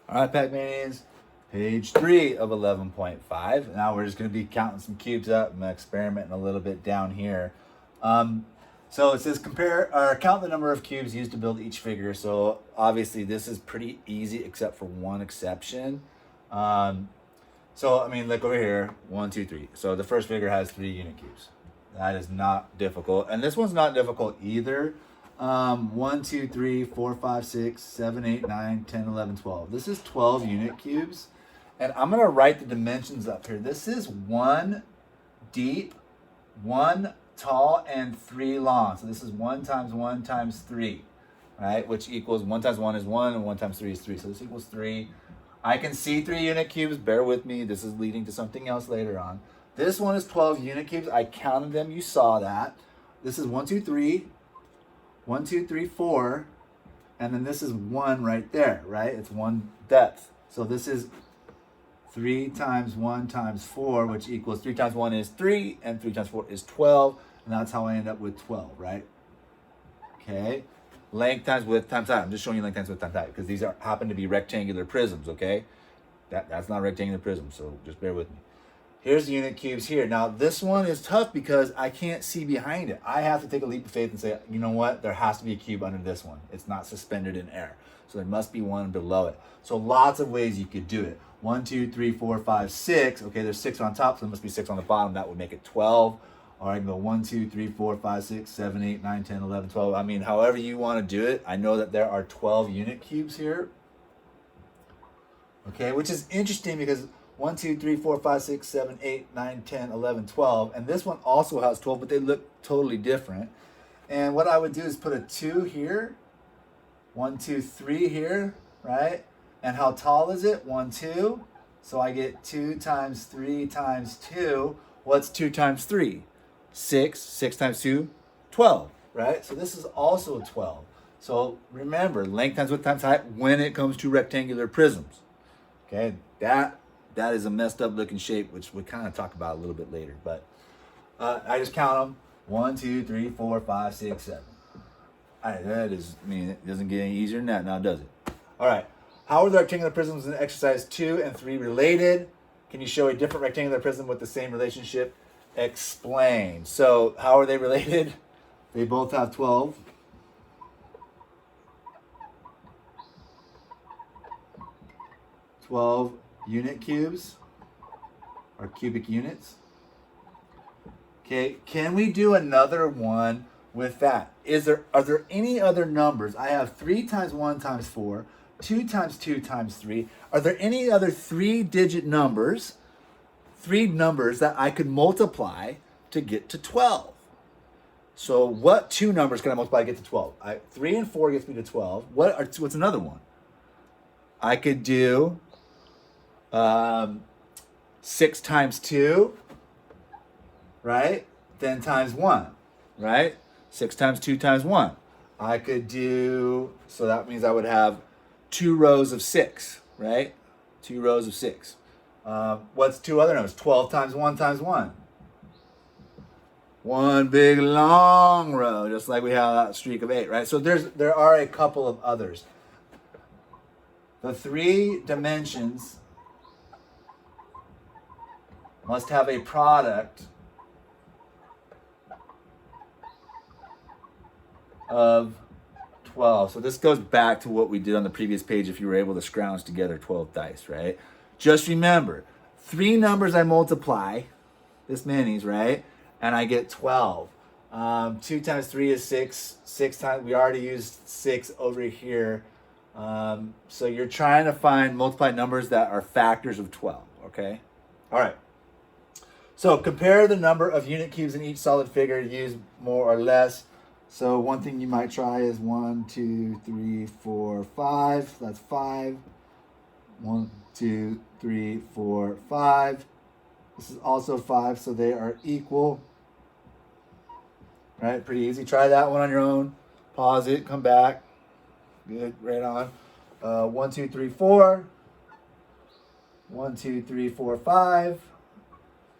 All right, Pac-Manians, page 3 of 11.5. Now we're just going to be counting some cubes up. I'm experimenting a little bit down here. So it says compare or count the number of cubes used to build each figure. So obviously this is pretty easy except for one exception. So I mean, look over here, 1, 2, 3. So the first figure has 3 unit cubes. That is not difficult, and this one's not difficult either. 1, 2, 3, 4, 5, 6, 7, 8, 9, 10, 11, 12. This is 12 unit cubes, and I'm gonna write the dimensions up here. This is 1 deep, 1 tall, and 3 long. So this is 1 times 1 times 3, right? Which equals 1 times 1 is 1, and 1 times 3 is 3. So this equals 3. I can see 3 unit cubes. Bear with me. This is leading to something else later on. This one is 12 unit cubes. I counted them. You saw that. This is 1, 2, 3. 1, 2, 3, 4. And then this is 1 right there, right? It's 1 depth. So this is 3 times 1 times 4, which equals 3 times 1 is 3, and 3 times 4 is 12. And that's how I end up with 12, right? Okay. Length times width times height. I'm just showing you length times width times height because these happen to be rectangular prisms, okay? That's not a rectangular prism, so just bear with me. Here's the unit cubes here. Now, this one is tough because I can't see behind it. I have to take a leap of faith and say, you know what? There has to be a cube under this one. It's not suspended in air. So there must be one below it. So lots of ways you could do it. 1, 2, 3, 4, 5, 6. Okay, there's 6 on top, so there must be 6 on the bottom. That would make it 12. Or I can go 1, 2, 3, 4, 5, 6, 7, 8, 9, 10, 11, 12. I mean, however you want to do it. I know that there are 12 unit cubes here. Okay, which is interesting because 1, 2, 3, 4, 5, 6, 7, 8, 9, 10, 11, 12. And this one also has 12, but they look totally different. And what I would do is put a 2 here. 1, 2, 3 here, right? And how tall is it? 1, 2. So I get 2 times 3 times 2. What's 2 times 3? 6. 6 times 2, 12, right? So this is also 12. So remember, length times width times height when it comes to rectangular prisms. Okay, that is a messed up looking shape, which we'll kind of talk about a little bit later. But I just count them. 1, 2, 3, 4, 5, 6, 7. All right, that is, I mean, it doesn't get any easier than that now, does it? All right, how are the rectangular prisms in exercise 2 and 3 related? Can you show a different rectangular prism with the same relationship? Explain. So how are they related? They both have 12. Unit cubes or cubic units. Okay, can we do another one with that? Are there any other numbers? I have 3 times 1 times 4, 2 times 2 times 3. Are there any other 3-digit numbers, 3 numbers that I could multiply to get to 12? So what 2 numbers can I multiply to get to 12? 3 and 4 gets me to 12. What's another one? I could do 6 times 2, right? Then times 1, right? 6 times 2 times 1. I could do, so that means I would have 2 rows of 6, right? 2 rows of 6. What's 2 other numbers? 12 times 1 times 1. One big long row, just like we have that streak of 8, right? So there are a couple of others. The 3 dimensions must have a product of 12. So this goes back to what we did on the previous page if you were able to scrounge together 12 dice, right? Just remember, 3 numbers I multiply, this many's, right? And I get 12. 2 times 3 is 6. 6 times, we already used 6 over here. So you're trying to find multiplied numbers that are factors of 12, okay? All right. So compare the number of unit cubes in each solid figure, use more or less. So one thing you might try is 1, 2, 3, 4, 5. That's 5. 1, 2, 3, 4, 5. This is also 5, so they are equal. Right, pretty easy. Try that one on your own. Pause it, come back. Good, right on. 1, 2, 3, 4. 1, 2, 3, 4, 5.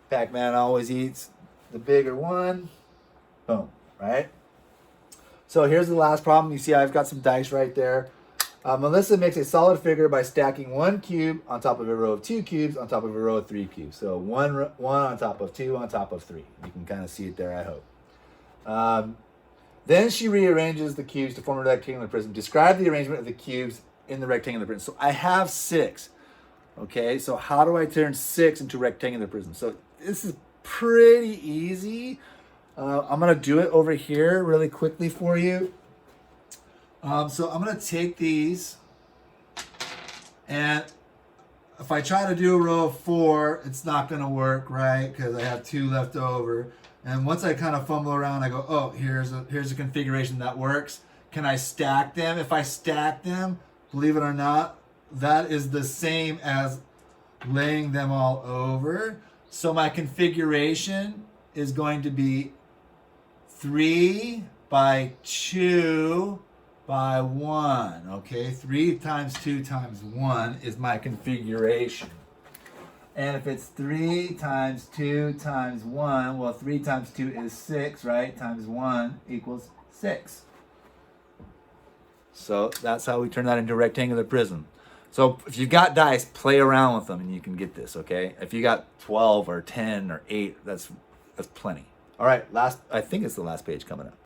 Pac-Man always eats the bigger one. Boom, right? So here's the last problem. You see I've got some dice right there. Melissa makes a solid figure by stacking one cube on top of a row of two cubes on top of a row of three cubes. So one on top of two on top of three. You can kind of see it there, I hope. Then she rearranges the cubes to form a rectangular prism. Describe the arrangement of the cubes in the rectangular prism. So I have 6. Okay, so how do I turn 6 into rectangular prism? So this is pretty easy. I'm going to do it over here really quickly for you. So I'm going to take these, and if I try to do a row of 4, it's not going to work, right? Because I have 2 left over. And once I kind of fumble around, I go, oh, here's a configuration that works. Can I stack them? If I stack them, believe it or not, that is the same as laying them all over. So my configuration is going to be 3 by 2 by 1. Okay, 3 times 2 times 1 is my configuration. And if it's 3 times 2 times 1, well, 3 times 2 is 6, right? Times 1 equals 6. So that's how we turn that into a rectangular prism. So if you've got dice, play around with them and you can get this, okay? If you got 12 or 10 or 8, that's plenty. All right, I think it's the last page coming up.